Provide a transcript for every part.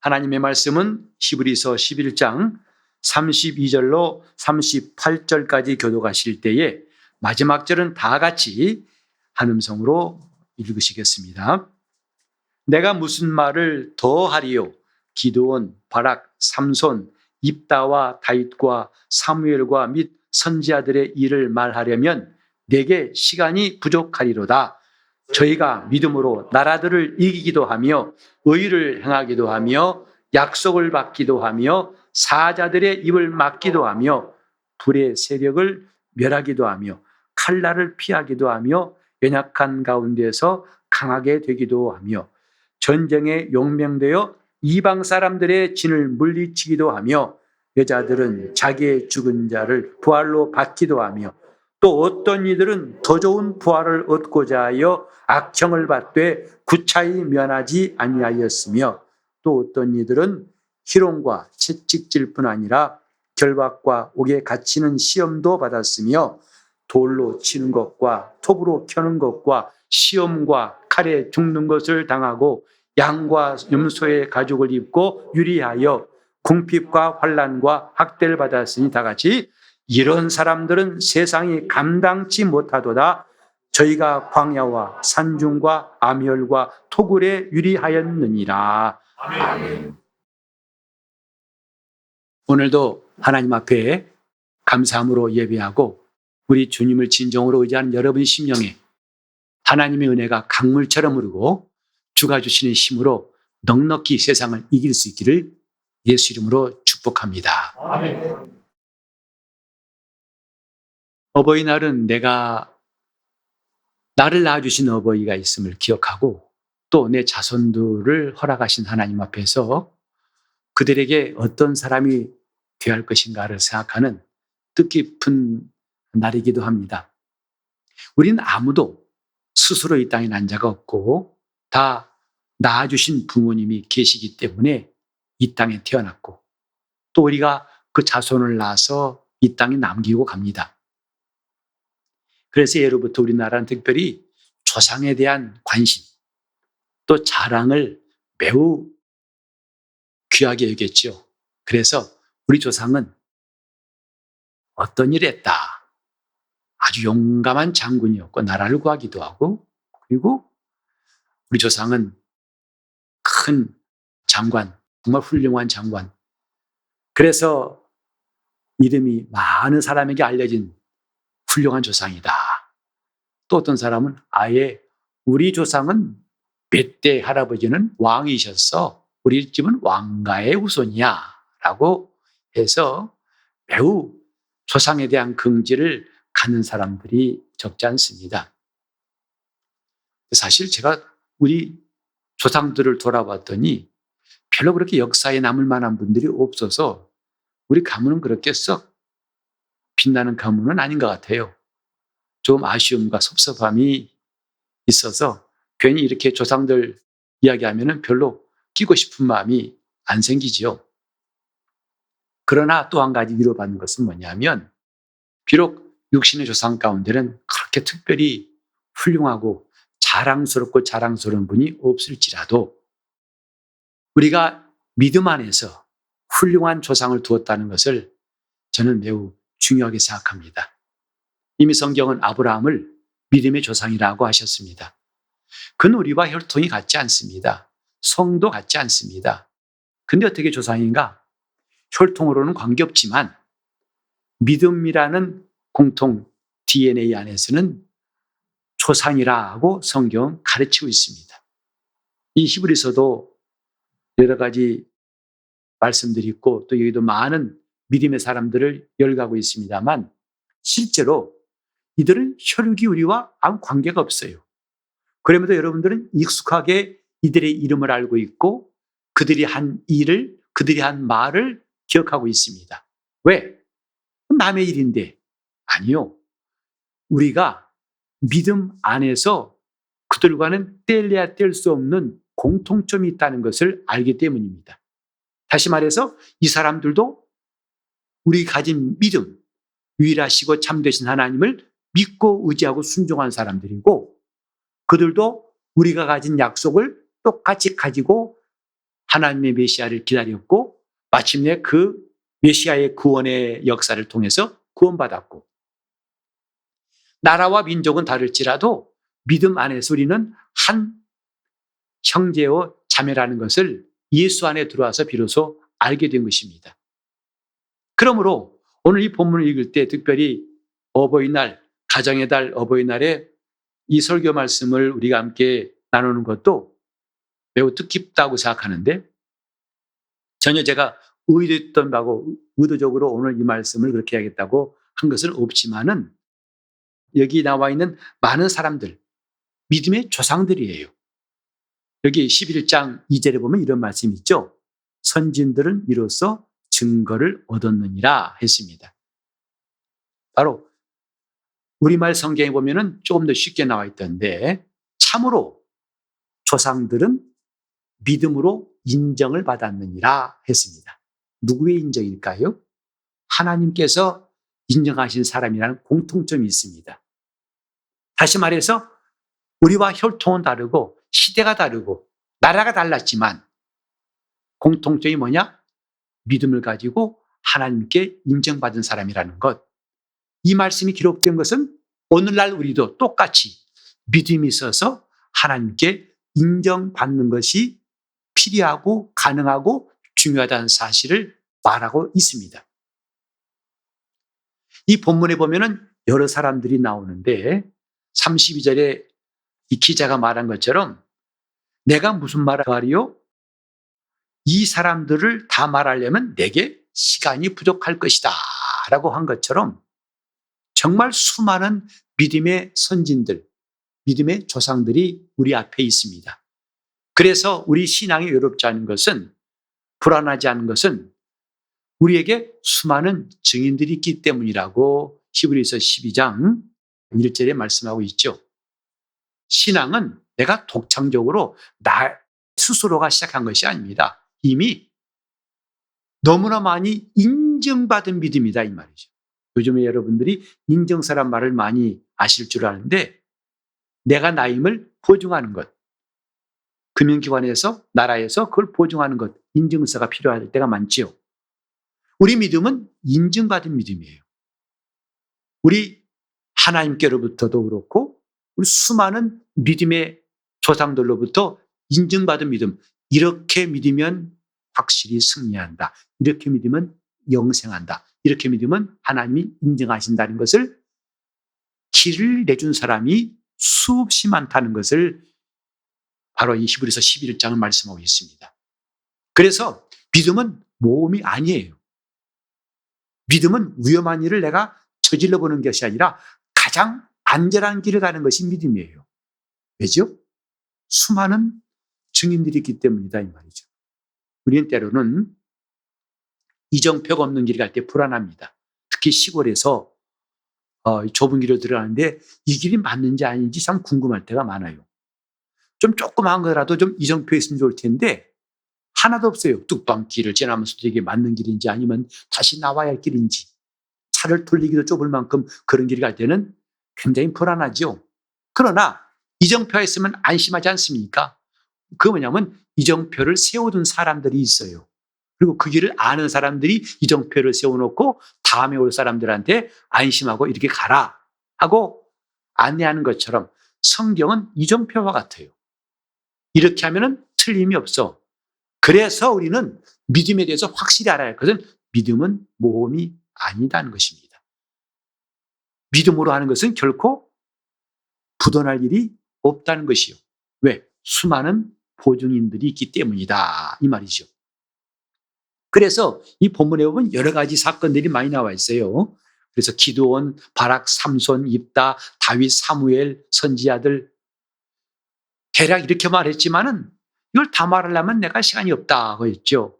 하나님의 말씀은 히브리서 11장 32절로 38절까지 교독하실 때에 마지막 절은 다 같이 한 음성으로 읽으시겠습니다. 내가 무슨 말을 더 하리요? 기드온, 바락, 삼손, 입다와 다윗과 사무엘과 및 선지자들의 일을 말하려면 내게 시간이 부족하리로다. 저희가 믿음으로 나라들을 이기기도 하며 의를 행하기도 하며 약속을 받기도 하며 사자들의 입을 막기도 하며 불의 세력을 멸하기도 하며 칼날을 피하기도 하며 연약한 가운데서 강하게 되기도 하며 전쟁에 용명되어 이방 사람들의 진을 물리치기도 하며 여자들은 자기의 죽은 자를 부활로 받기도 하며 또 어떤 이들은 더 좋은 부활을 얻고자 하여 악형을 받되 구차히 면하지 아니하였으며 또 어떤 이들은 희롱과 채찍질 뿐 아니라 결박과 옥에 갇히는 시험도 받았으며 돌로 치는 것과 톱으로 켜는 것과 시험과 칼에 죽는 것을 당하고 양과 염소의 가죽을 입고 유리하여 궁핍과 환난과 학대를 받았으니 다 같이 이런 사람들은 세상이 감당치 못하도다. 저희가 광야와 산중과 암혈과 토굴에 유리하였느니라. 아멘. 오늘도 하나님 앞에 감사함으로 예배하고 우리 주님을 진정으로 의지하는 여러분의 심령에 하나님의 은혜가 강물처럼 흐르고 주가 주시는 힘으로 넉넉히 세상을 이길 수 있기를 예수 이름으로 축복합니다. 아멘. 어버이날은 나를 낳아주신 어버이가 있음을 기억하고 또 내 자손들을 허락하신 하나님 앞에서 그들에게 어떤 사람이 되어야 할 것인가를 생각하는 뜻깊은 날이기도 합니다. 우리는 아무도 스스로 이 땅에 난 자가 없고 다 낳아주신 부모님이 계시기 때문에 이 땅에 태어났고 또 우리가 그 자손을 낳아서 이 땅에 남기고 갑니다. 그래서 예로부터 우리나라는 특별히 조상에 대한 관심 또 자랑을 매우 귀하게 여겼죠. 그래서 우리 조상은 어떤 일을 했다. 아주 용감한 장군이었고 나라를 구하기도 하고 그리고 우리 조상은 큰 장관, 정말 훌륭한 장관. 그래서 이름이 많은 사람에게 알려진 훌륭한 조상이다. 또 어떤 사람은 아예 우리 조상은 몇 대 할아버지는 왕이셨어. 우리 집은 왕가의 후손이야. 라고 해서 매우 조상에 대한 긍지를 갖는 사람들이 적지 않습니다. 사실 제가 우리 조상들을 돌아봤더니 별로 그렇게 역사에 남을 만한 분들이 없어서 우리 가문은 그렇게 썩 빛나는 가문은 아닌 것 같아요. 좀 아쉬움과 섭섭함이 있어서 괜히 이렇게 조상들 이야기하면 별로 끼고 싶은 마음이 안 생기지요. 그러나 또 한 가지 위로받는 것은 뭐냐면 비록 육신의 조상 가운데는 그렇게 특별히 훌륭하고 자랑스럽고 자랑스러운 분이 없을지라도 우리가 믿음 안에서 훌륭한 조상을 두었다는 것을 저는 매우 중요하게 생각합니다. 이미 성경은 아브라함을 믿음의 조상이라고 하셨습니다. 그는 우리와 혈통이 같지 않습니다. 성도 같지 않습니다. 근데 어떻게 조상인가? 혈통으로는 관계없지만 믿음이라는 공통 DNA 안에서는 조상이라고 성경은 가르치고 있습니다. 이 히브리서도 여러 가지 말씀들이 있고 또 여기도 많은 믿음의 사람들을 열거하고 있습니다만 실제로 이들은 혈육이 우리와 아무 관계가 없어요. 그럼에도 여러분들은 익숙하게 이들의 이름을 알고 있고 그들이 한 일을, 그들이 한 말을 기억하고 있습니다. 왜? 남의 일인데. 아니요. 우리가 믿음 안에서 그들과는 뗄래야 뗄 수 없는 공통점이 있다는 것을 알기 때문입니다. 다시 말해서 이 사람들도 우리 가진 믿음, 유일하시고 참되신 하나님을 믿고 의지하고 순종한 사람들이고 그들도 우리가 가진 약속을 똑같이 가지고 하나님의 메시아를 기다렸고 마침내 그 메시아의 구원의 역사를 통해서 구원받았고, 나라와 민족은 다를지라도 믿음 안에서 우리는 한 형제와 자매라는 것을 예수 안에 들어와서 비로소 알게 된 것입니다. 그러므로 오늘 이 본문을 읽을 때 특별히 어버이날, 가정의 달 어버이날에 이 설교 말씀을 우리가 함께 나누는 것도 매우 뜻깊다고 생각하는데, 전혀 제가 의도했던 바고 의도적으로 오늘 이 말씀을 그렇게 해야겠다고 한 것은 없지만은 여기 나와 있는 많은 사람들, 믿음의 조상들이에요. 여기 11장 2절에 보면 이런 말씀이 있죠. 선진들은 이로써 증거를 얻었느니라 했습니다. 바로 우리말 성경에 보면은 조금 더 쉽게 나와 있던데, 참으로 조상들은 믿음으로 인정을 받았느니라 했습니다. 누구의 인정일까요? 하나님께서 인정하신 사람이라는 공통점이 있습니다. 다시 말해서 우리와 혈통은 다르고 시대가 다르고 나라가 달랐지만 공통점이 뭐냐? 믿음을 가지고 하나님께 인정받은 사람이라는 것. 이 말씀이 기록된 것은 오늘날 우리도 똑같이 믿음이 있어서 하나님께 인정받는 것이 필요하고 가능하고 중요하다는 사실을 말하고 있습니다. 이 본문에 보면은 여러 사람들이 나오는데 32절에 이 기자가 말한 것처럼 내가 무슨 말을 하리요? 이 사람들을 다 말하려면 내게 시간이 부족할 것이다 라고 한 것처럼 정말 수많은 믿음의 선진들, 믿음의 조상들이 우리 앞에 있습니다. 그래서 우리 신앙이 외롭지 않은 것은, 불안하지 않은 것은 우리에게 수많은 증인들이 있기 때문이라고 히브리서 12장 1절에 말씀하고 있죠. 신앙은 내가 독창적으로 나 스스로가 시작한 것이 아닙니다. 이미 너무나 많이 인정받은 믿음이다 이 말이죠. 요즘에 여러분들이 인정사란 말을 많이 아실 줄 아는데, 내가 나임을 보증하는 것, 금융기관에서, 나라에서 그걸 보증하는 것, 인증서가 필요할 때가 많지요. 우리 믿음은 인증받은 믿음이에요. 우리 하나님께로부터도 그렇고 우리 수많은 믿음의 조상들로부터 인증받은 믿음, 이렇게 믿으면 확실히 승리한다, 이렇게 믿으면 영생한다, 이렇게 믿으면 하나님이 인정하신다는 것을 길을 내준 사람이 수없이 많다는 것을 바로 이 히브리서 11장을 말씀하고 있습니다. 그래서 믿음은 모험이 아니에요. 믿음은 위험한 일을 내가 저질러 보는 것이 아니라 가장 안전한 길을 가는 것이 믿음이에요. 왜죠? 수많은 증인들이 있기 때문이다 이 말이죠. 우리는 때로는 이정표가 없는 길 갈 때 불안합니다. 특히 시골에서 좁은 길을 들어가는데 이 길이 맞는지 아닌지 참 궁금할 때가 많아요. 좀 조그마한 거라도 좀 이정표 있으면 좋을 텐데 하나도 없어요. 뚝방길을 지나면서도 이게 맞는 길인지 아니면 다시 나와야 할 길인지, 차를 돌리기도 좁을 만큼 그런 길을 갈 때는 굉장히 불안하죠. 그러나 이정표가 있으면 안심하지 않습니까? 그게 뭐냐면 이정표를 세워둔 사람들이 있어요. 그리고 그 길을 아는 사람들이 이정표를 세워놓고 다음에 올 사람들한테 안심하고 이렇게 가라 하고 안내하는 것처럼 성경은 이정표와 같아요. 이렇게 하면은 틀림이 없어. 그래서 우리는 믿음에 대해서 확실히 알아야 할 것은 믿음은 모험이 아니다는 것입니다. 믿음으로 하는 것은 결코 부도날 일이 없다는 것이요. 왜? 수많은 보증인들이 있기 때문이다 이 말이죠. 그래서 이 본문에 보면 여러 가지 사건들이 많이 나와 있어요. 그래서 기드온, 바락, 삼손, 입다, 다윗, 사무엘, 선지자들, 대략 이렇게 말했지만은 이걸 다 말하려면 내가 시간이 없다고 했죠.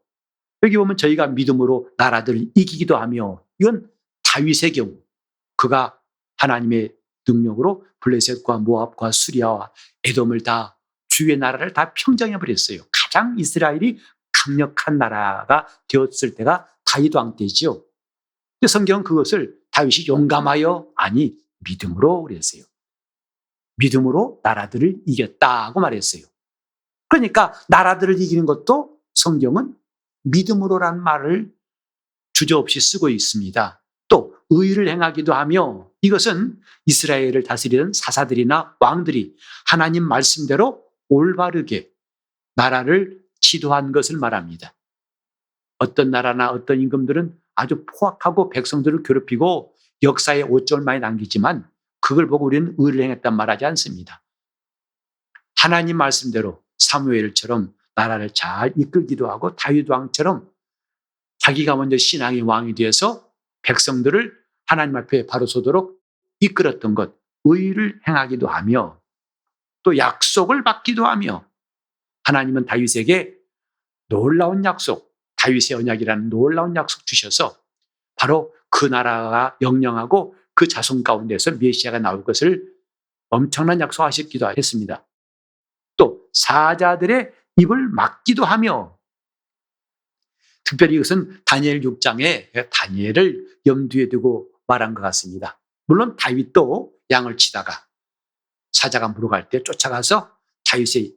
여기 보면 저희가 믿음으로 나라들을 이기기도 하며, 이건 다윗의 경우 그가 하나님의 능력으로 블레셋과 모압과 수리아와 에돔을 다, 주의 나라를 다 평정해 버렸어요. 가장 이스라엘이 강력한 나라가 되었을 때가 다윗 왕 때죠. 근데 성경은 그것을 다윗이 용감하여, 아니 믿음으로 그랬어요. 믿음으로 나라들을 이겼다고 말했어요. 그러니까 나라들을 이기는 것도 성경은 믿음으로란 말을 주저없이 쓰고 있습니다. 또 의를 행하기도 하며 이것은 이스라엘을 다스리던 사사들이나 왕들이 하나님 말씀대로 올바르게 나라를 지도한 것을 말합니다. 어떤 나라나 어떤 임금들은 아주 포악하고 백성들을 괴롭히고 역사에 오점을 많이 남기지만 그걸 보고 우리는 의를 행했단 말하지 않습니다. 하나님 말씀대로 사무엘처럼 나라를 잘 이끌기도 하고 다윗 왕처럼 자기가 먼저 신앙의 왕이 되어서 백성들을 하나님 앞에 바로 서도록 이끌었던 것, 의를 행하기도 하며 또 약속을 받기도 하며 하나님은 다윗에게 놀라운 약속, 다윗의 언약이라는 놀라운 약속 주셔서 바로 그 나라가 영영하고 그 자손 가운데서 메시아가 나올 것을 엄청난 약속하셨기도 했습니다. 또 사자들의 입을 막기도 하며 특별히 이것은 다니엘 6장에 다니엘을 염두에 두고 말한 것 같습니다. 물론 다윗도 양을 치다가 사자가 물어갈 때 쫓아가서 다윗의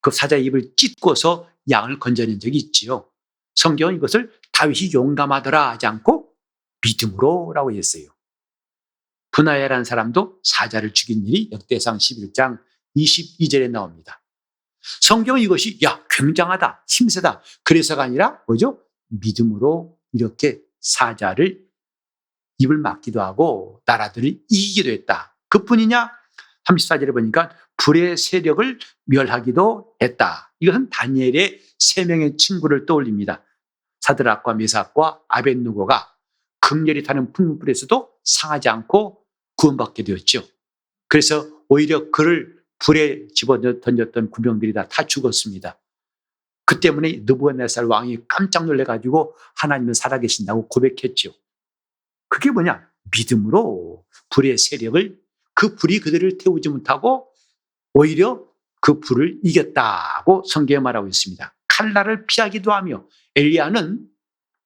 그 사자의 입을 찢고서 양을 건져낸 적이 있지요. 성경은 이것을 다윗이 용감하더라 하지 않고 믿음으로라고 했어요. 분하야라는 사람도 사자를 죽인 일이 역대상 11장 22절에 나옵니다. 성경은 이것이 굉장하다, 힘세다 그래서가 아니라 뭐죠? 믿음으로 이렇게 사자를 입을 막기도 하고 나라들을 이기기도 했다. 그뿐이냐? 34절에 보니까 불의 세력을 멸하기도 했다. 이것은 다니엘의 3명의 친구를 떠올립니다. 사드락과 메삭과 아벳느고가 극렬히 타는 풍물불에서도 상하지 않고 구원받게 되었죠. 그래서 오히려 그를 불에 집어던졌던 군병들이 다 죽었습니다. 그 때문에 느부갓네살 왕이 깜짝 놀래가지고 하나님은 살아계신다고 고백했죠. 그게 뭐냐? 믿음으로 불의 세력을 그 불이 그들을 태우지 못하고 오히려 그 불을 이겼다고 성경에 말하고 있습니다. 칼날을 피하기도 하며 엘리야는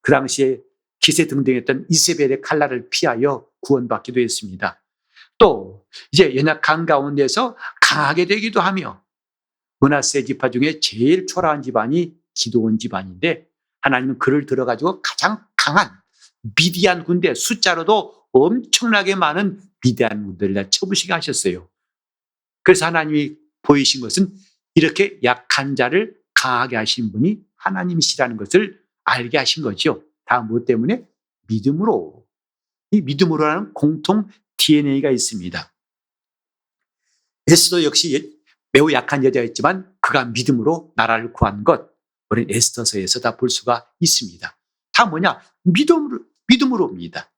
그 당시에 기세등등했던 이세벨의 칼날을 피하여 구원받기도 했습니다. 또 이제 연약한 가운데서 강하게 되기도 하며 므낫세 지파 중에 제일 초라한 집안이 기드온 집안인데 하나님은 그를 들어가지고 가장 강한 미디안 군대 숫자로도 엄청나게 많은 미디안 군대를 쳐부시게 하셨어요. 그래서 하나님이 보이신 것은 이렇게 약한 자를 강하게 하신 분이 하나님이시라는 것을 알게 하신 거죠. 다음 무엇 때문에? 믿음으로. 이 믿음으로라는 공통 DNA가 있습니다. 에스더 역시 매우 약한 여자였지만 그가 믿음으로 나라를 구한 것 우리는 에스더서에서 다 볼 수가 있습니다. 다 뭐냐? 믿음으로입니다.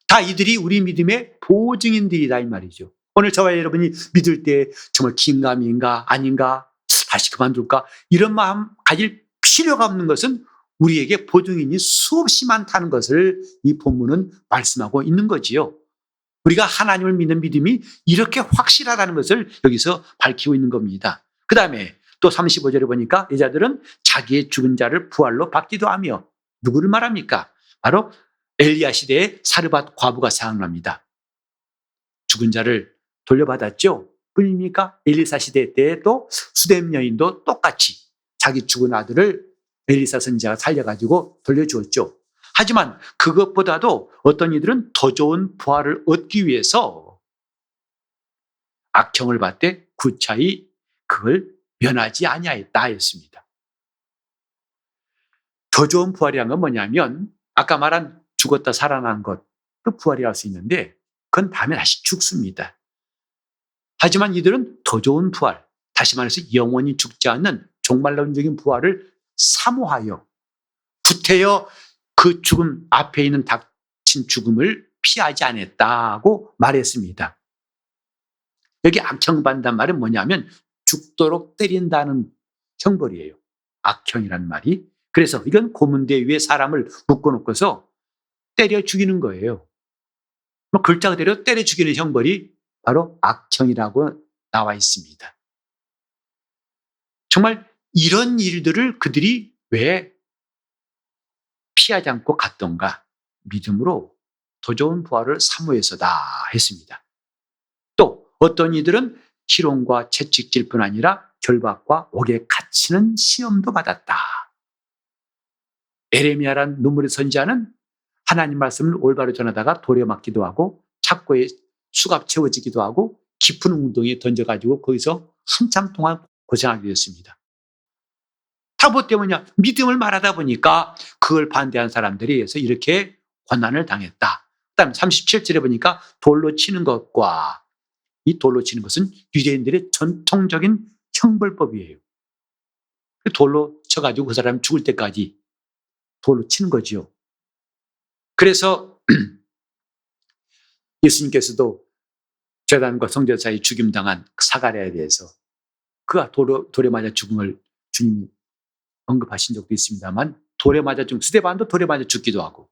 다 이들이 우리 믿음의 보증인들이다 이 말이죠. 오늘 저와 여러분이 믿을 때 정말 긴가민가 아닌가 다시 그만둘까 이런 마음 가질 필요가 없는 것은 우리에게 보증인이 수없이 많다는 것을 이 본문은 말씀하고 있는 거지요. 우리가 하나님을 믿는 믿음이 이렇게 확실하다는 것을 여기서 밝히고 있는 겁니다. 그 다음에 또 35절에 보니까 여자들은 자기의 죽은 자를 부활로 받기도 하며 누구를 말합니까? 바로 엘리야 시대의 사르밧 과부가 생각납니다. 죽은 자를 돌려받았죠. 뿐입니까? 엘리사 시대 때 또 수뎀 여인도 똑같이 자기 죽은 아들을 엘리사 선지자가 살려가지고 돌려주었죠. 하지만 그것보다도 어떤 이들은 더 좋은 부활을 얻기 위해서 악형을 받되 구차히 그걸 면하지 아니하였다 했습니다. 더 좋은 부활이란 건 뭐냐면 아까 말한 죽었다 살아난 것, 그 부활이라고 할 수 있는데 그건 다음에 다시 죽습니다. 하지만 이들은 더 좋은 부활, 다시 말해서 영원히 죽지 않는 종말론적인 부활을 사모하여 구태여 그 죽음 앞에 있는 닥친 죽음을 피하지 않았다고 말했습니다. 여기 악형받는다는 말은 뭐냐면 죽도록 때린다는 형벌이에요. 악형이란 말이. 그래서 이건 고문대 위에 사람을 묶어놓고서 때려 죽이는 거예요. 글자 그대로 때려 죽이는 형벌이 바로 악형이라고 나와 있습니다. 정말 이런 일들을 그들이 왜 피하지 않고 갔던가? 믿음으로 더 좋은 부활을 사모해서다 했습니다. 또 어떤 이들은 희롱과 채찍질뿐 아니라 결박과 옥에 갇히는 시험도 받았다. 에레미야란 눈물의 선지자는 하나님 말씀을 올바로 전하다가 돌에 맞기도 하고 착고에 수갑 채워지기도 하고 깊은 웅덩이에 던져가지고 거기서 한참 동안 고생하게 되었습니다. 다 뭐 때문이냐? 믿음을 말하다 보니까 그걸 반대한 사람들에 의해서 이렇게 고난을 당했다. 그다음 37절에 보니까 돌로 치는 것과 이 돌로 치는 것은 유대인들의 전통적인 형벌법이에요. 돌로 쳐가지고 그 사람이 죽을 때까지 돌로 치는 거지요. 그래서 예수님께서도 제단과 성전사에 죽임당한 사가랴에 대해서 그가 돌에 맞아 죽음을 주님이 언급하신 적도 있습니다만 돌에 맞아 죽은 스데반도 돌에 맞아 죽기도 하고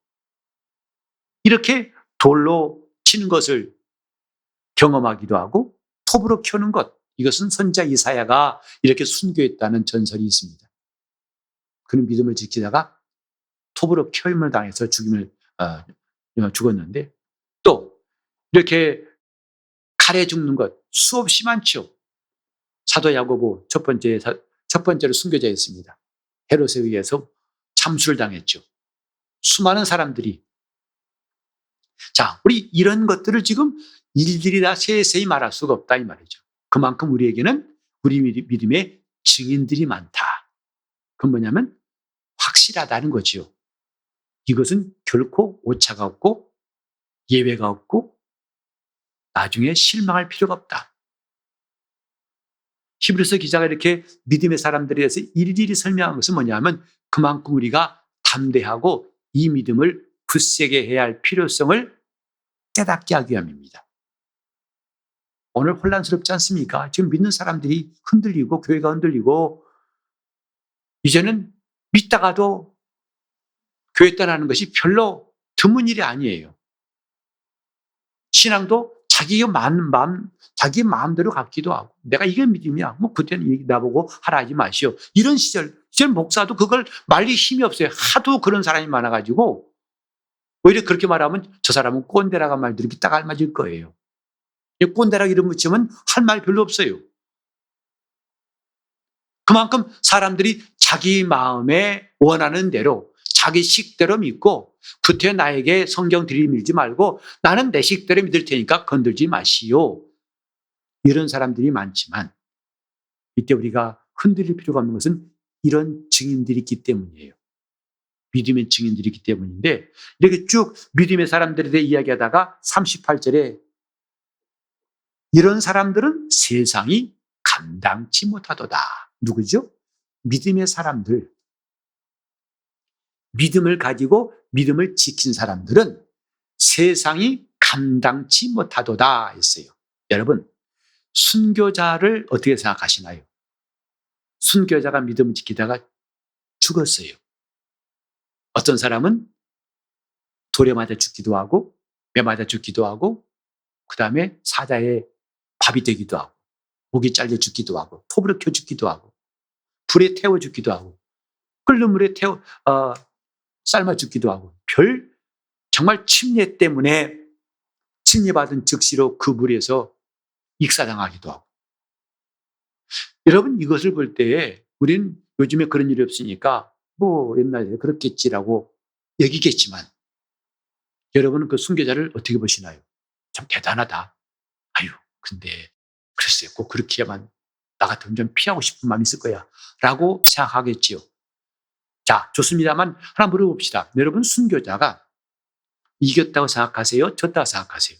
이렇게 돌로 치는 것을 경험하기도 하고 톱으로 켜는 것, 이것은 선지자 이사야가 이렇게 순교했다는 전설이 있습니다. 그는 믿음을 지키다가 톱으로 켜임을 당해서 죽었는데 또 이렇게 칼에 죽는 것 수없이 많죠. 사도 야고보 첫 번째로 순교자였습니다. 헤롯에 의해서 참수를 당했죠. 수많은 사람들이. 자, 우리 이런 것들을 지금 일일이 다 세세히 말할 수가 없다 이 말이죠. 그만큼 우리에게는 우리 믿음의 증인들이 많다. 그건 뭐냐면 확실하다는 거지요. 이것은 결코 오차가 없고 예외가 없고 나중에 실망할 필요가 없다. 히브리서 기자가 이렇게 믿음의 사람들에 대해서 일일이 설명한 것은 뭐냐면 그만큼 우리가 담대하고 이 믿음을 굳세게 해야 할 필요성을 깨닫게 하기 위함입니다. 오늘 혼란스럽지 않습니까? 지금 믿는 사람들이 흔들리고 교회가 흔들리고 이제는 믿다가도 교회 떠나는 것이 별로 드문 일이 아니에요. 신앙도 자기 마음대로 갖기도 하고 내가 이게 믿음이야. 뭐 그때는 나보고 하라 하지 마시오. 이런 시절 목사도 그걸 말릴 힘이 없어요. 하도 그런 사람이 많아가지고 오히려 그렇게 말하면 저 사람은 꼰대라가 말 들으면 딱 알맞을 거예요. 꼰대라 이름 붙이면 할 말 별로 없어요. 그만큼 사람들이 자기 마음에 원하는 대로 자기 식대로 믿고 구태 나에게 성경 들이밀지 말고 나는 내 식대로 믿을 테니까 건들지 마시오. 이런 사람들이 많지만 이때 우리가 흔들릴 필요가 없는 것은 이런 증인들이 있기 때문이에요. 믿음의 증인들이 있기 때문인데 이렇게 쭉 믿음의 사람들에 대해 이야기하다가 38절에 이런 사람들은 세상이 감당치 못하도다. 누구죠? 믿음의 사람들. 믿음을 가지고 믿음을 지킨 사람들은 세상이 감당치 못하도다 했어요. 여러분, 순교자를 어떻게 생각하시나요? 순교자가 믿음을 지키다가 죽었어요. 어떤 사람은 돌에 맞아 죽기도 하고 매 맞아 죽기도 하고 그 다음에 사자의 밥이 되기도 하고 목이 잘려 죽기도 하고 톱으로 켜 죽기도 하고 불에 태워 죽기도 하고 끓는 물에 삶아 죽기도 하고 정말 침례 때문에 침례받은 즉시로 그 물에서 익사당하기도 하고. 여러분 이것을 볼 때에 우리는 요즘에 그런 일이 없으니까 뭐 옛날에 그렇겠지라고 여기겠지만 여러분은 그 순교자를 어떻게 보시나요? 참 대단하다. 아유 근데 글쎄 꼭 그렇게야만 나 같으면 좀 피하고 싶은 마음이 있을 거야 라고 생각하겠지요. 자 좋습니다만 하나 물어봅시다. 여러분 순교자가 이겼다고 생각하세요? 졌다고 생각하세요?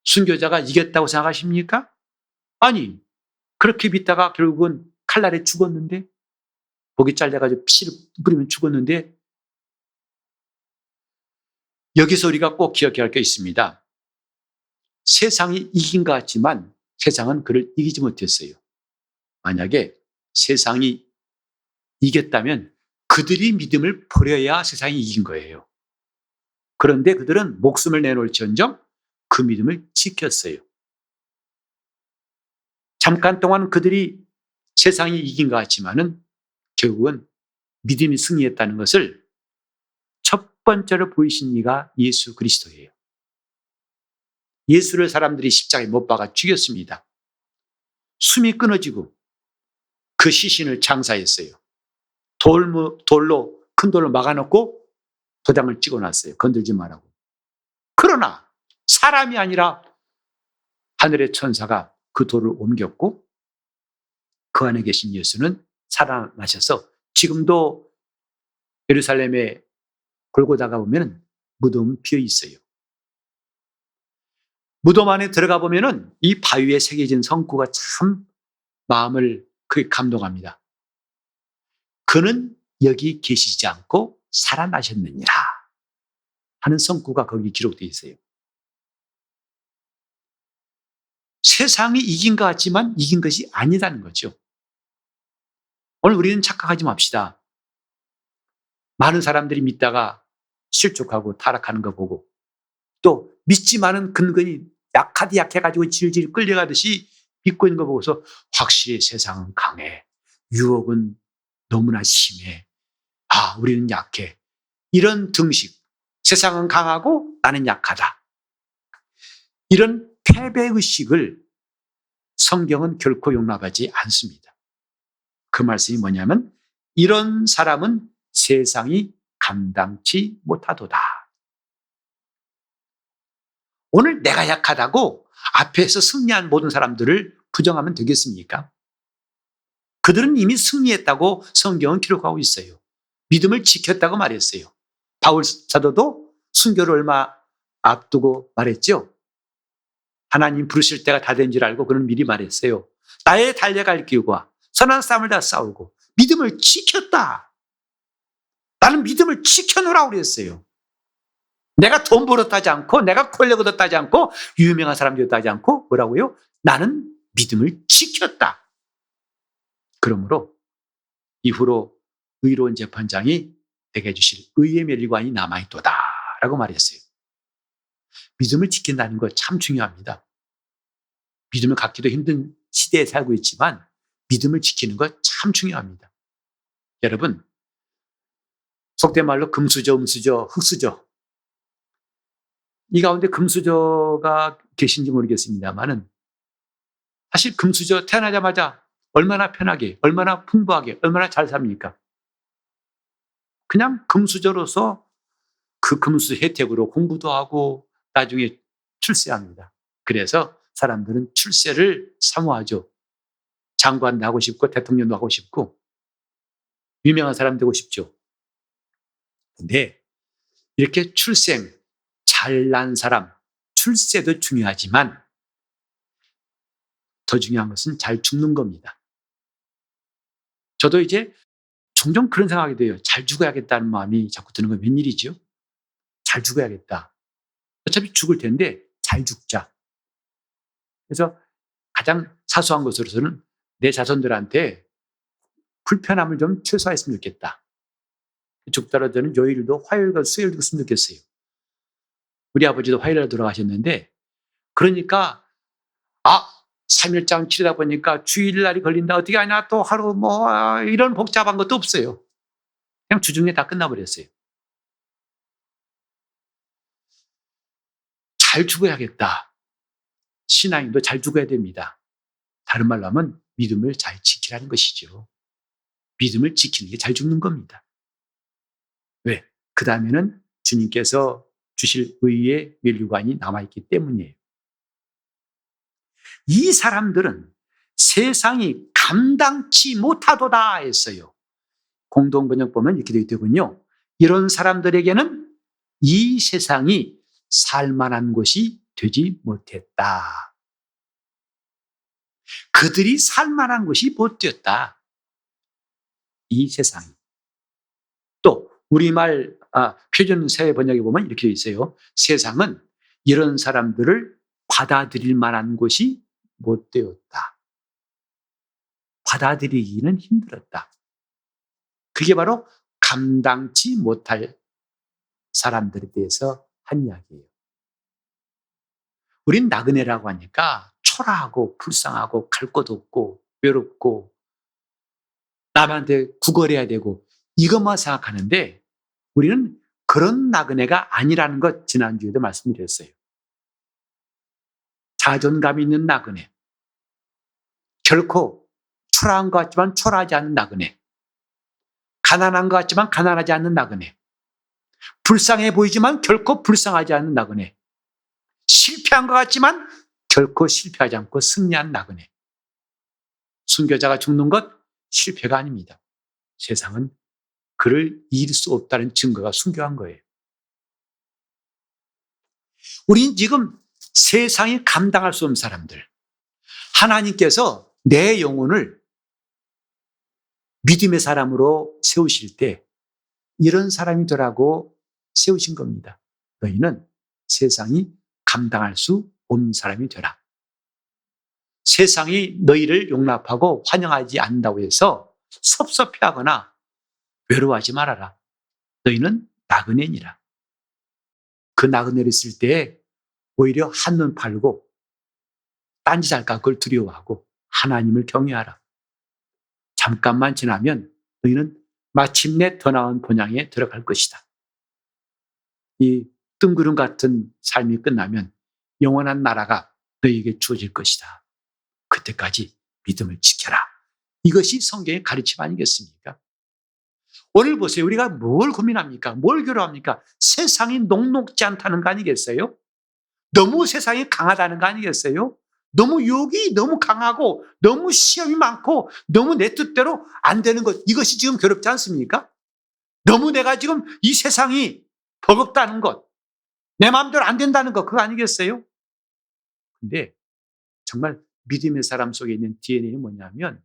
순교자가 이겼다고 생각하십니까? 아니 그렇게 믿다가 결국은 칼날에 죽었는데 목이 잘려가지고 피를 뿌리면 죽었는데 여기서 우리가 꼭 기억해야 할 게 있습니다. 세상이 이긴 것 같지만 세상은 그를 이기지 못했어요. 만약에 세상이 이겼다면 그들이 믿음을 버려야 세상이 이긴 거예요. 그런데 그들은 목숨을 내놓을지언정 그 믿음을 지켰어요. 잠깐 동안 그들이 세상이 이긴 것 같지만은 결국은 믿음이 승리했다는 것을 첫 번째로 보이신 이가 예수 그리스도예요. 예수를 사람들이 십자가에 못 박아 죽였습니다. 숨이 끊어지고 그 시신을 장사했어요. 돌로 큰 돌로 막아놓고 도장을 찍어놨어요. 건들지 말라고. 그러나 사람이 아니라 하늘의 천사가 그 돌을 옮겼고 그 안에 계신 예수는 살아나셔서 지금도 예루살렘의 골고다가 보면 무덤 비어 있어요. 무덤 안에 들어가 보면은 이 바위에 새겨진 성구가 참 마음을 크게 감동합니다. 그는 여기 계시지 않고 살아나셨느니라 하는 성구가 거기 기록되어 있어요. 세상이 이긴 것 같지만 이긴 것이 아니라는 거죠. 오늘 우리는 착각하지 맙시다. 많은 사람들이 믿다가 실족하고 타락하는 거 보고 또 믿지만은 근근이 약해가지고 질질 끌려가듯이 믿고 있는 거 보고서 확실히 세상은 강해. 유혹은 너무나 심해. 아, 우리는 약해. 이런 등식. 세상은 강하고 나는 약하다. 이런 패배의식을 성경은 결코 용납하지 않습니다. 그 말씀이 뭐냐면 이런 사람은 세상이 감당치 못하도다. 오늘 내가 약하다고 앞에서 승리한 모든 사람들을 부정하면 되겠습니까? 그들은 이미 승리했다고 성경은 기록하고 있어요. 믿음을 지켰다고 말했어요. 바울 사도도 순교를 얼마 앞두고 말했죠. 하나님 부르실 때가 다 된 줄 알고 그는 미리 말했어요. 나의 달려갈 길과 선한 싸움을 다 싸우고 믿음을 지켰다. 나는 믿음을 지켜놓으라고 그랬어요. 내가 돈 벌었다 하지 않고 내가 권력 얻었다 하지 않고 유명한 사람 되었다 하지 않고 뭐라고요? 나는 믿음을 지켰다. 그러므로 이후로 의로운 재판장이 내게 주실 의의 멸류관이 남아있도다 라고 말했어요. 믿음을 지킨다는 거 참 중요합니다. 믿음을 갖기도 힘든 시대에 살고 있지만 믿음을 지키는 거 참 중요합니다. 여러분, 속된 말로 금수저, 음수저, 흙수저. 이 가운데 금수저가 계신지 모르겠습니다만은 사실 금수저 태어나자마자 얼마나 편하게, 얼마나 풍부하게, 얼마나 잘 삽니까? 그냥 금수저로서 그 금수 혜택으로 공부도 하고 나중에 출세합니다. 그래서 사람들은 출세를 사모하죠. 장관도 하고 싶고 대통령도 하고 싶고 유명한 사람 되고 싶죠. 근데 이렇게 출생, 잘난 사람, 출세도 중요하지만 더 중요한 것은 잘 죽는 겁니다. 저도 이제 종종 그런 생각이 돼요. 잘 죽어야겠다는 마음이 자꾸 드는 건 웬일이죠? 잘 죽어야겠다. 어차피 죽을 텐데 잘 죽자. 그래서 가장 사소한 것으로서는 내 자손들한테 불편함을 좀 최소화했으면 좋겠다. 죽더라도 저는 요일도 화요일과 수요일도 했으면 좋겠어요. 우리 아버지도 화요일에 돌아가셨는데 그러니까 3일장 치르다 보니까 주일날이 걸린다. 어떻게 하냐 또 하루 이런 복잡한 것도 없어요. 그냥 주중에 다 끝나버렸어요. 잘 죽어야겠다. 신앙인도 잘 죽어야 됩니다. 다른 말로 하면 믿음을 잘 지키라는 것이죠. 믿음을 지키는 게 잘 죽는 겁니다. 왜? 그 다음에는 주님께서 주실 의의 면류관이 남아있기 때문이에요. 이 사람들은 세상이 감당치 못하도다 했어요. 공동번역 보면 이렇게 되어 있더군요. 이런 사람들에게는 이 세상이 살만한 곳이 되지 못했다. 그들이 살만한 곳이 못 되었다. 이 세상이. 또 우리말 표준세 번역에 보면 이렇게 되어 있어요. 세상은 이런 사람들을 받아들일 만한 곳이 못 되었다. 받아들이기는 힘들었다. 그게 바로 감당치 못할 사람들에 대해서 한 이야기예요. 우린 나그네라고 하니까 초라하고 불쌍하고 갈 곳 없고 외롭고 남한테 구걸해야 되고 이것만 생각하는데 우리는 그런 나그네가 아니라는 것 지난주에도 말씀드렸어요. 자존감 있는 나그네. 결코 초라한 것 같지만 초라하지 않은 나그네. 가난한 것 같지만 가난하지 않는 나그네. 불쌍해 보이지만 결코 불쌍하지 않는 나그네. 실패한 것 같지만 결코 실패하지 않고 승리한 나그네. 순교자가 죽는 것 실패가 아닙니다. 세상은 그를 이길 수 없다는 증거가 순교한 거예요. 우린 지금 세상이 감당할 수 없는 사람들, 하나님께서 내 영혼을 믿음의 사람으로 세우실 때 이런 사람이 되라고 세우신 겁니다. 너희는 세상이 감당할 수 없는 사람이 되라. 세상이 너희를 용납하고 환영하지 않는다고 해서 섭섭해하거나 외로워하지 말아라. 너희는 나그네니라. 그 나그네를 있을 때 오히려 한눈 팔고 딴짓 할까 그걸 두려워하고 하나님을 경외하라. 잠깐만 지나면 너희는 마침내 더 나은 본향에 들어갈 것이다. 이 뜬구름 같은 삶이 끝나면 영원한 나라가 너희에게 주어질 것이다. 그때까지 믿음을 지켜라. 이것이 성경의 가르침 아니겠습니까? 오늘 보세요. 우리가 뭘 고민합니까? 뭘 괴로워합니까? 세상이 녹록지 않다는 거 아니겠어요? 너무 세상이 강하다는 거 아니겠어요? 너무 유혹이 너무 강하고 너무 시험이 많고 너무 내 뜻대로 안 되는 것, 이것이 지금 괴롭지 않습니까? 너무 내가 지금 이 세상이 버겁다는 것, 내 마음대로 안 된다는 것, 그거 아니겠어요? 근데 정말 믿음의 사람 속에 있는 DNA는 뭐냐면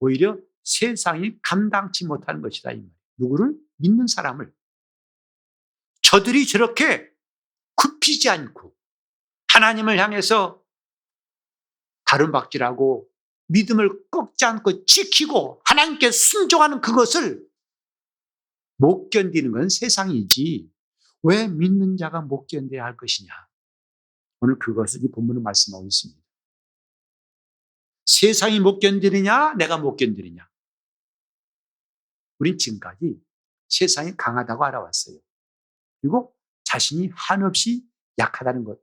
오히려 세상이 감당치 못하는 것이다. 이 말이에요. 누구를? 믿는 사람을. 저들이 저렇게 굽히지 않고 하나님을 향해서 가름박질하고 믿음을 꺾지 않고 지키고 하나님께 순종하는 그것을 못 견디는 건 세상이지 왜 믿는 자가 못 견뎌야 할 것이냐. 오늘 그것을 이 본문은 말씀하고 있습니다. 세상이 못 견디느냐 내가 못 견디느냐. 우린 지금까지 세상이 강하다고 알아왔어요. 그리고 자신이 한없이 약하다는 것,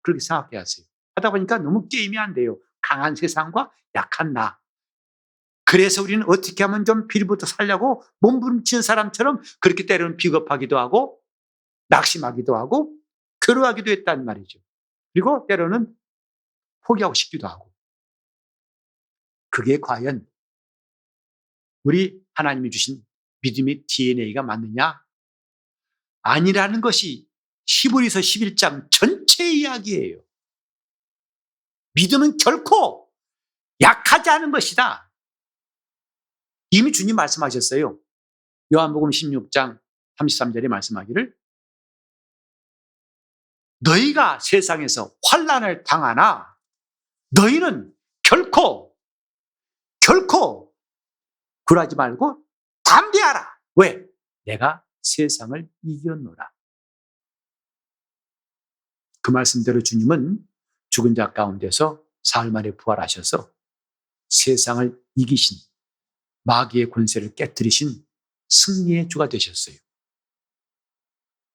그렇게 생각해 왔어요. 하다 보니까 너무 게임이 안 돼요. 강한 세상과 약한 나. 그래서 우리는 어떻게 하면 좀 빌부터 살려고 몸부림치는 사람처럼 그렇게 때로는 비겁하기도 하고 낙심하기도 하고 괴로워하기도 했단 말이죠. 그리고 때로는 포기하고 싶기도 하고. 그게 과연 우리 하나님이 주신 믿음의 DNA가 맞느냐? 아니라는 것이 히브리서 11장 전체 이야기예요. 믿음은 결코 약하지 않은 것이다. 이미 주님 말씀하셨어요. 요한복음 16장 33절에 말씀하기를 너희가 세상에서 환난을 당하나 너희는 결코 굴하지 말고 담대하라. 왜? 내가 세상을 이겼노라. 그 말씀대로 주님은 죽은 자 가운데서 사흘 만에 부활하셔서 세상을 이기신 마귀의 권세를 깨뜨리신 승리의 주가 되셨어요.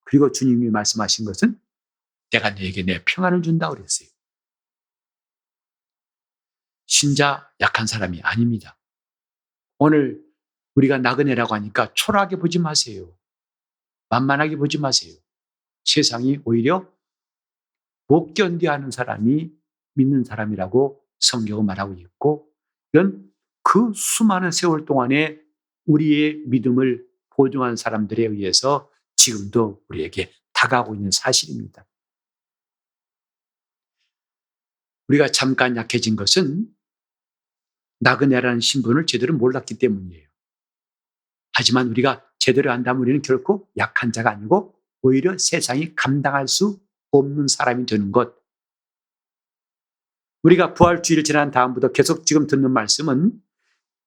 그리고 주님이 말씀하신 것은 내가 너에게 내 평안을 준다고 그랬어요. 신자 약한 사람이 아닙니다. 오늘 우리가 나그네라고 하니까 초라하게 보지 마세요. 만만하게 보지 마세요. 세상이 오히려 못 견뎌하는 사람이 믿는 사람이라고 성경은 말하고 있고, 이건 그 수많은 세월 동안에 우리의 믿음을 보증한 사람들에 의해서 지금도 우리에게 다가오고 있는 사실입니다. 우리가 잠깐 약해진 것은 나그네라는 신분을 제대로 몰랐기 때문이에요. 하지만 우리가 제대로 안다면 우리는 결코 약한 자가 아니고 오히려 세상이 감당할 수 없는 사람이 되는 것. 우리가 부활주의를 지난 다음부터 계속 지금 듣는 말씀은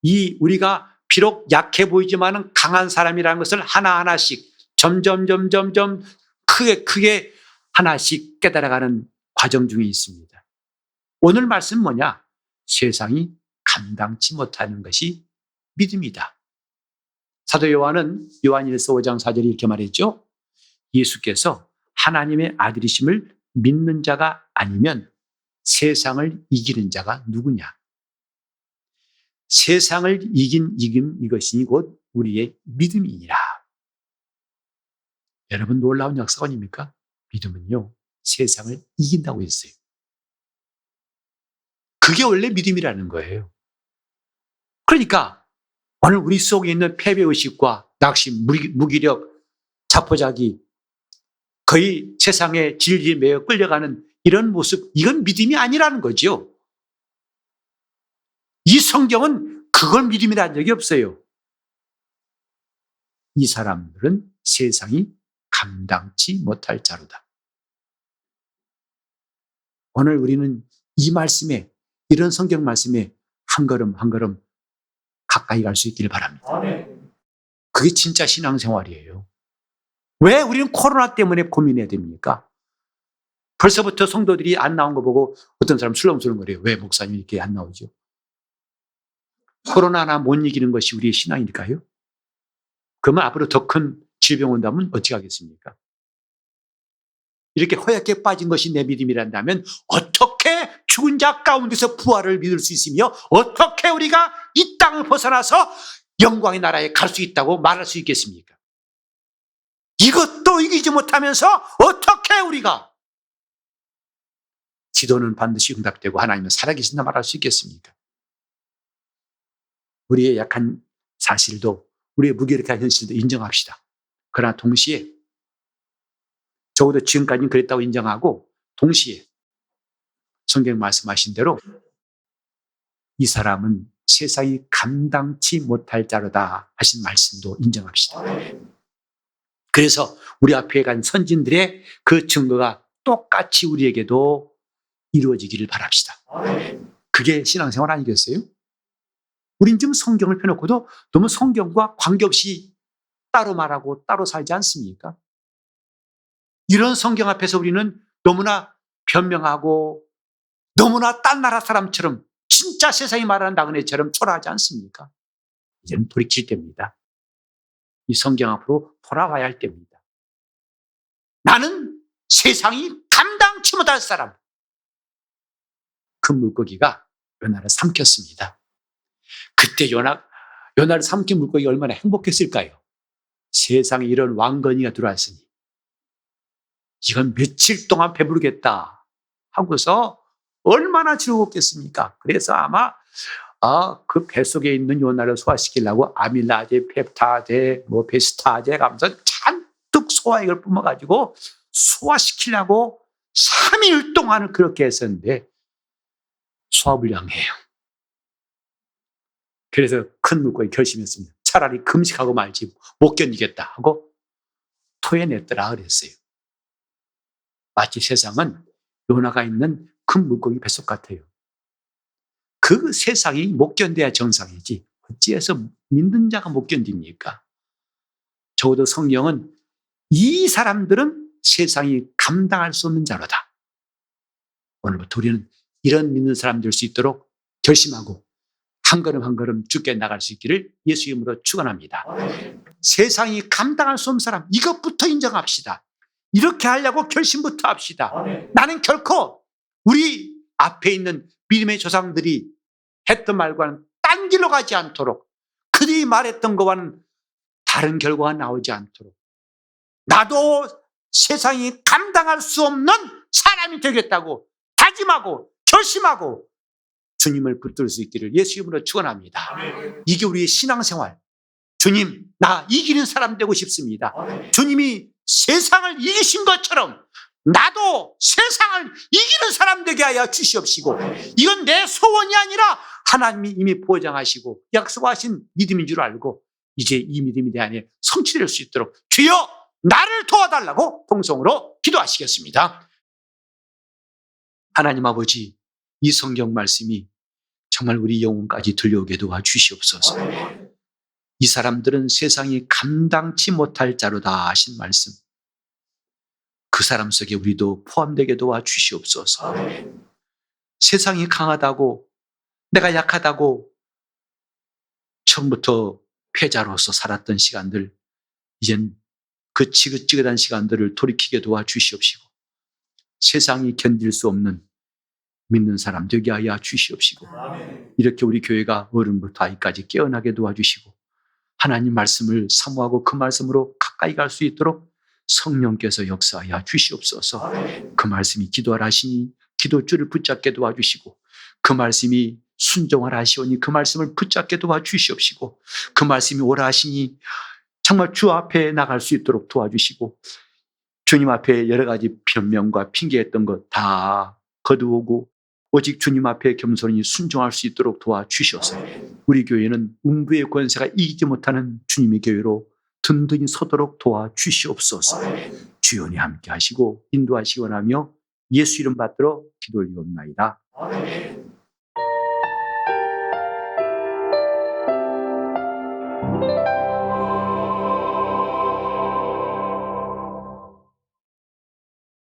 이 우리가 비록 약해 보이지만은 강한 사람이라는 것을 하나하나씩 점점 크게 하나씩 깨달아가는 과정 중에 있습니다. 오늘 말씀은 뭐냐? 세상이 감당치 못하는 것이 믿음이다. 사도 요한은 요한일서 5장 4절에 이렇게 말했죠. 예수께서 하나님의 아들이심을 믿는 자가 아니면 세상을 이기는 자가 누구냐? 세상을 이긴 이것이 곧 우리의 믿음이니라. 여러분, 놀라운 역사가 아닙니까? 믿음은요, 세상을 이긴다고 했어요. 그게 원래 믿음이라는 거예요. 그러니까 오늘 우리 속에 있는 패배의식과 낙심, 무기력, 자포자기, 거의 세상의 진리에 매여 끌려가는 이런 모습, 이건 믿음이 아니라는 거죠. 이 성경은 그걸 믿음이라는 적이 없어요. 이 사람들은 세상이 감당치 못할 자로다. 오늘 우리는 이 말씀에, 이런 성경 말씀에 한 걸음 한 걸음 가까이 갈 수 있기를 바랍니다. 그게 진짜 신앙생활이에요. 왜 우리는 코로나 때문에 고민해야 됩니까? 벌써부터 성도들이 안 나온 거 보고 어떤 사람 술렁술렁거려요. 왜 목사님 이렇게 안 나오죠? 코로나나 못 이기는 것이 우리의 신앙일까요? 그러면 앞으로 더 큰 질병 온다면 어찌 하겠습니까? 이렇게 허옇게 빠진 것이 내 믿음이란다면 어떻게 죽은 자 가운데서 부활을 믿을 수 있으며 어떻게 우리가 이 땅을 벗어나서 영광의 나라에 갈 수 있다고 말할 수 있겠습니까? 이것도 이기지 못하면서 어떻게 우리가 기도는 반드시 응답되고 하나님은 살아계신다 말할 수 있겠습니까? 우리의 약한 사실도, 우리의 무기력한 현실도 인정합시다. 그러나 동시에 적어도 지금까지는 그랬다고 인정하고, 동시에 성경 말씀하신 대로 이 사람은 세상이 감당치 못할 자로다 하신 말씀도 인정합시다. 그래서 우리 앞에 간 선진들의 그 증거가 똑같이 우리에게도 이루어지기를 바랍시다. 그게 신앙생활 아니겠어요? 우린 지금 성경을 펴놓고도 너무 성경과 관계없이 따로 말하고 따로 살지 않습니까? 이런 성경 앞에서 우리는 너무나 변명하고 너무나 딴 나라 사람처럼 진짜 세상이 말하는 나그네처럼 초라하지 않습니까? 이제는 돌이킬 때입니다. 이 성경 앞으로 돌아와야 할 때입니다. 나는 세상이 감당치 못할 사람. 그 물고기가 요나를 삼켰습니다. 그때 요나를 삼킨 물고기가 얼마나 행복했을까요? 세상에 이런 왕건이가 들어왔으니 이건 며칠 동안 배부르겠다 하고서 얼마나 즐거웠겠습니까? 그래서 아마 그 뱃속에 있는 요나를 소화시키려고 아밀라제, 펩타제, 베스타제 가면서 잔뜩 소화액을 뿜어가지고 소화시키려고 3일 동안을 그렇게 했었는데 소화불량이에요. 그래서 큰 물고기 결심했습니다. 차라리 금식하고 말지 못 견디겠다 하고 토해냈더라 그랬어요. 마치 세상은 요나가 있는 큰 물고기 뱃속 같아요. 그 세상이 못 견뎌야 정상이지 어찌해서 믿는 자가 못 견딥니까? 적어도 성경은 이 사람들은 세상이 감당할 수 없는 자로다. 오늘부터 우리는 이런 믿는 사람 될 수 있도록 결심하고 한 걸음 한 걸음 주께 나갈 수 있기를 예수 이름으로 축원합니다. 세상이 감당할 수 없는 사람, 이것부터 인정합시다. 이렇게 하려고 결심부터 합시다. 나는 결코 우리 앞에 있는 믿음의 조상들이 했던 말과는 딴 길로 가지 않도록, 그들이 말했던 것과는 다른 결과가 나오지 않도록 나도 세상이 감당할 수 없는 사람이 되겠다고 다짐하고 결심하고 주님을 붙들 수 있기를 예수 이름으로 축원합니다. 이게 우리의 신앙생활. 주님, 나 이기는 사람 되고 싶습니다. 주님이 세상을 이기신 것처럼 나도 세상을 이기는 사람 되게 하여 주시옵시고, 이건 내 소원이 아니라 하나님이 이미 보장하시고 약속하신 믿음인 줄 알고 이제 이 믿음이 내 안에 성취될 수 있도록 주여 나를 도와달라고 통성으로 기도하시겠습니다. 하나님 아버지, 이 성경 말씀이 정말 우리 영혼까지 들려오게 도와주시옵소서. 이 사람들은 세상이 감당치 못할 자로다 하신 말씀, 그 사람 속에 우리도 포함되게 도와주시옵소서. 세상이 강하다고, 내가 약하다고 처음부터 패자로서 살았던 시간들, 이젠 그 지긋지긋한 시간들을 돌이키게 도와주시옵시고, 세상이 견딜 수 없는 믿는 사람 되게 하여 주시옵시고, 이렇게 우리 교회가 어른부터 아이까지 깨어나게 도와주시고, 하나님 말씀을 사모하고 그 말씀으로 가까이 갈 수 있도록 성령께서 역사하여 주시옵소서. 그 말씀이 기도하라 하시니 기도줄을 붙잡게 도와주시고, 그 말씀이 순종하라 하시오니 그 말씀을 붙잡게 도와주시옵시고, 그 말씀이 오라 하시니 정말 주 앞에 나갈 수 있도록 도와주시고, 주님 앞에 여러 가지 변명과 핑계했던 것 다 거두오고 오직 주님 앞에 겸손히 순종할 수 있도록 도와주셔서 우리 교회는 음부의 권세가 이기지 못하는 주님의 교회로 든든히 서도록 도와주시옵소서. 주연이 함께 하시고 인도하시고 나며 예수 이름 받들어 기도 올리옵나이다.